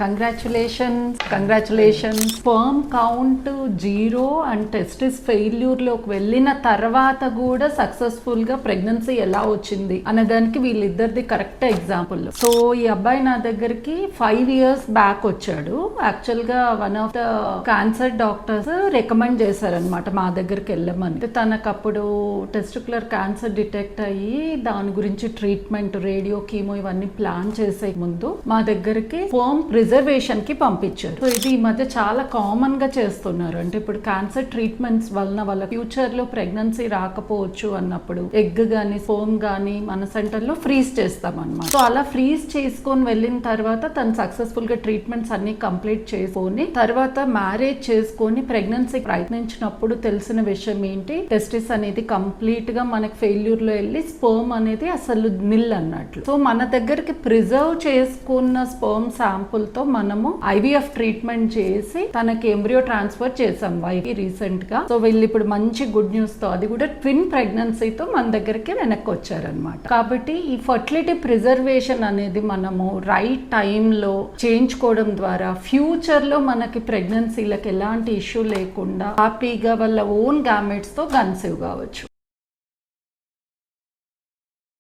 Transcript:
Congratulations. Sperm count 0 and testis failure లోకి వెళ్ళిన తర్వాత కూడా సక్సెస్ఫుల్ గా ప్రెగ్నెన్సీ ఎలా వచ్చింది అనే దానికి వీళ్ళిద్దరిది కరెక్ట్ ఎగ్జాంపుల్. సో ఈ అబ్బాయి నా దగ్గరికి 5 years బ్యాక్ వచ్చాడు. యాక్చువల్ గా one of the cancer doctors recommend చేశారనమాట మా దగ్గరికి వెళ్ళమని. తనకు అప్పుడు టెస్టిక్యులర్ క్యాన్సర్ డిటెక్ట్ అయ్యి దాని గురించి ట్రీట్మెంట్, రేడియో, కీమో ఇవన్నీ ప్లాన్ చేసే ముందు మా దగ్గరికి స్పర్మ్ ప్రిజర్వేషన్ కి పంపించారు. సో ఇది ఈ మధ్య చాలా కామన్ గా చేస్తున్నారు. అంటే ఇప్పుడు క్యాన్సర్ ట్రీట్మెంట్స్ వలన వాళ్ళ ఫ్యూచర్ లో ప్రెగ్నెన్సీ రాకపోవచ్చు అన్నప్పుడు ఎగ్ గానీ స్పర్మ్ గానీ మన సెంటర్ లో ఫ్రీజ్ చేస్తాం అన్నమాట. సో అలా ఫ్రీజ్ చేసుకొని వెళ్ళిన తర్వాత తను సక్సెస్ఫుల్ గా ట్రీట్మెంట్స్ అన్ని కంప్లీట్ చేసుకొని తర్వాత మ్యారేజ్ చేసుకొని ప్రెగ్నెన్సీ ప్రయత్నించినప్పుడు తెలిసిన విషయం ఏంటి, టెస్టిస్ అనేది కంప్లీట్ గా మనకి ఫెయిల్యూర్ లో వెళ్ళి స్పర్మ్ అనేది అసలు నిల్ అన్నట్లు. సో మన దగ్గరికి ప్రిజర్వ్ చేసుకున్న స్పర్మ్ శాంపుల్ తో మనము ఐవీఎఫ్ ట్రీట్మెంట్ చేసి తనకి ఎంబ్రియో ట్రాన్స్ఫర్ చేసాం వైఫ్ రీసెంట్ గా. సో వీళ్ళు ఇప్పుడు మంచి గుడ్ న్యూస్ తో, అది కూడా ట్విన్ ప్రెగ్నెన్సీతో మన దగ్గరికి వెనక్కి వచ్చారనమాట. కాబట్టి ఈ ఫర్టిలిటీ ప్రిజర్వేషన్ అనేది మనము రైట్ టైంలో చేయించుకోవడం ద్వారా ఫ్యూచర్ లో మనకి ప్రెగ్నెన్సీలకు ఎలాంటి ఇష్యూ లేకుండా హ్యాపీగా వాళ్ళ ఓన్ గ్యామెట్స్ తో కన్సీవ్ కావచ్చు.